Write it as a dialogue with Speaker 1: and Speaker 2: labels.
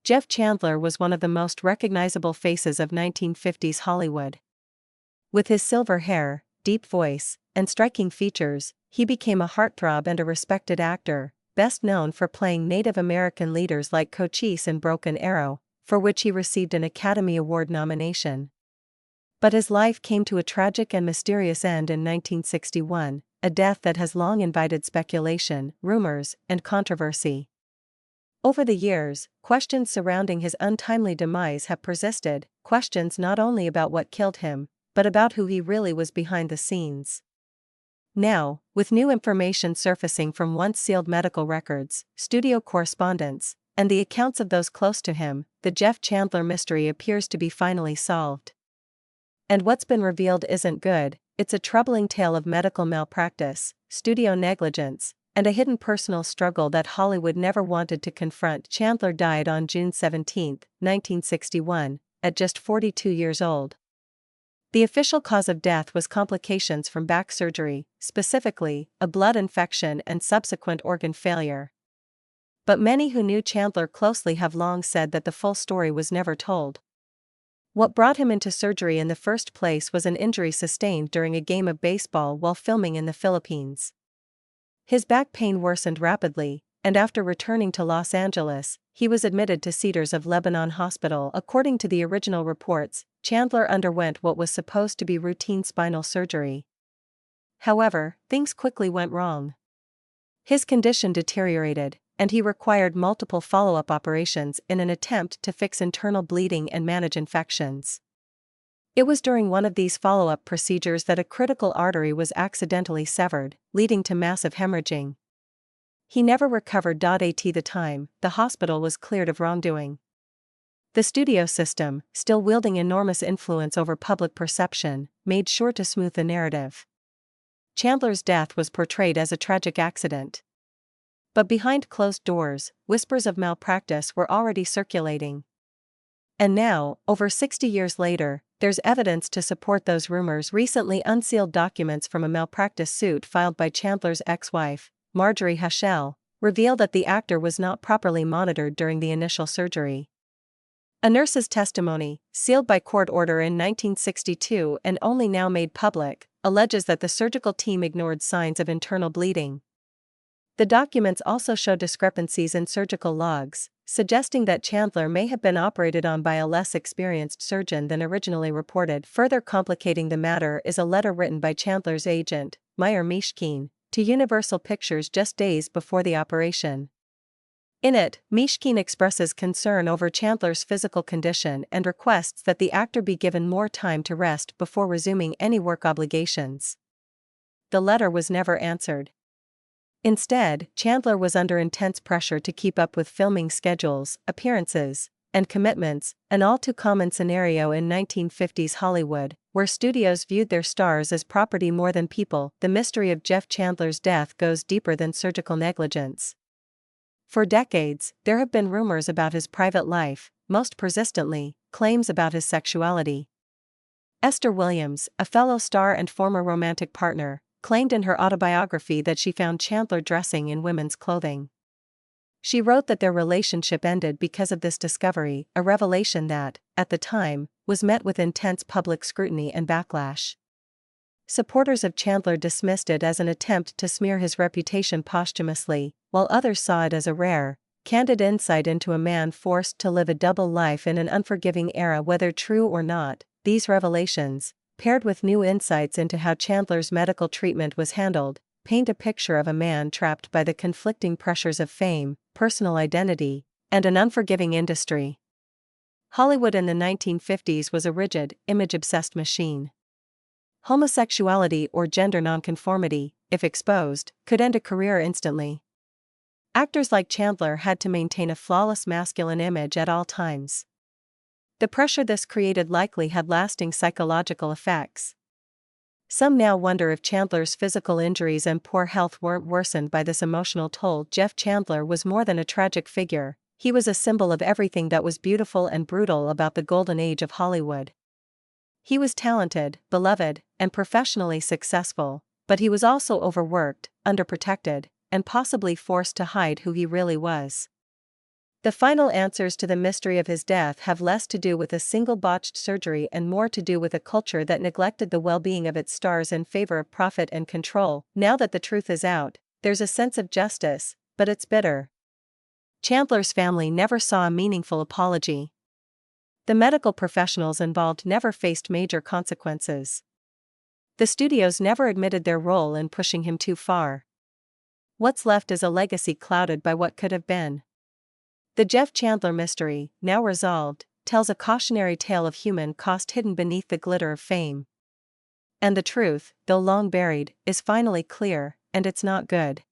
Speaker 1: Jeff Chandler was one of the most recognizable faces of 1950s Hollywood. With his silver hair, deep voice, and striking features, he became a heartthrob and a respected actor, best known for playing Native American leaders like Cochise in Broken Arrow, for which he received an Academy Award nomination. But his life came to a tragic and mysterious end in 1961, a death that has long invited speculation, rumors, and controversy. Over the years, questions surrounding his untimely demise have persisted, questions not only about what killed him, but about who he really was behind the scenes. Now, with new information surfacing from once sealed medical records, studio correspondence, and the accounts of those close to him, the Jeff Chandler mystery appears to be finally solved. And what's been revealed isn't good. It's a troubling tale of medical malpractice, studio negligence, and a hidden personal struggle that Hollywood never wanted to confront. Chandler died on June 17, 1961, at just 42 years old. The official cause of death was complications from back surgery, specifically, a blood infection and subsequent organ failure. But many who knew Chandler closely have long said that the full story was never told. What brought him into surgery in the first place was an injury sustained during a game of baseball while filming in the Philippines. His back pain worsened rapidly, and after returning to Los Angeles, he was admitted to Cedars of Lebanon Hospital. According to the original reports, Chandler underwent what was supposed to be routine spinal surgery. However, things quickly went wrong. His condition deteriorated, and he required multiple follow-up operations in an attempt to fix internal bleeding and manage infections. It was during one of these follow-up procedures that a critical artery was accidentally severed, leading to massive hemorrhaging. He never recovered. At the time, the hospital was cleared of wrongdoing. The studio system, still wielding enormous influence over public perception, made sure to smooth the narrative. Chandler's death was portrayed as a tragic accident. But behind closed doors, whispers of malpractice were already circulating. And now, over 60 years later, there's evidence to support those rumors. Recently unsealed documents from a malpractice suit filed by Chandler's ex-wife, Marjorie Heschel, revealed that the actor was not properly monitored during the initial surgery. A nurse's testimony, sealed by court order in 1962 and only now made public, alleges that the surgical team ignored signs of internal bleeding. The documents also show discrepancies in surgical logs, suggesting that Chandler may have been operated on by a less experienced surgeon than originally reported. Further complicating the matter is a letter written by Chandler's agent, Meyer Mishkin, to Universal Pictures just days before the operation. In it, Mishkin expresses concern over Chandler's physical condition and requests that the actor be given more time to rest before resuming any work obligations. The letter was never answered. Instead, Chandler was under intense pressure to keep up with filming schedules, appearances, and commitments, an all-too-common scenario in 1950s Hollywood, where studios viewed their stars as property more than people. The mystery of Jeff Chandler's death goes deeper than surgical negligence. For decades, there have been rumors about his private life, most persistently, claims about his sexuality. Esther Williams, a fellow star and former romantic partner, claimed in her autobiography that she found Chandler dressing in women's clothing. She wrote that their relationship ended because of this discovery, a revelation that, at the time, was met with intense public scrutiny and backlash. Supporters of Chandler dismissed it as an attempt to smear his reputation posthumously, while others saw it as a rare, candid insight into a man forced to live a double life in an unforgiving era. Whether true or not, these revelations, paired with new insights into how Chandler's medical treatment was handled, paint a picture of a man trapped by the conflicting pressures of fame, personal identity, and an unforgiving industry. Hollywood in the 1950s was a rigid, image-obsessed machine. Homosexuality or gender nonconformity, if exposed, could end a career instantly. Actors like Chandler had to maintain a flawless masculine image at all times. The pressure this created likely had lasting psychological effects. Some now wonder if Chandler's physical injuries and poor health weren't worsened by this emotional toll. Jeff Chandler was more than a tragic figure, he was a symbol of everything that was beautiful and brutal about the golden age of Hollywood. He was talented, beloved, and professionally successful, but he was also overworked, underprotected, and possibly forced to hide who he really was. The final answers to the mystery of his death have less to do with a single botched surgery and more to do with a culture that neglected the well-being of its stars in favor of profit and control. Now that the truth is out, there's a sense of justice, but it's bitter. Chandler's family never saw a meaningful apology. The medical professionals involved never faced major consequences. The studios never admitted their role in pushing him too far. What's left is a legacy clouded by what could have been. The Jeff Chandler mystery, now resolved, tells a cautionary tale of human cost hidden beneath the glitter of fame. And the truth, though long buried, is finally clear, and it's not good.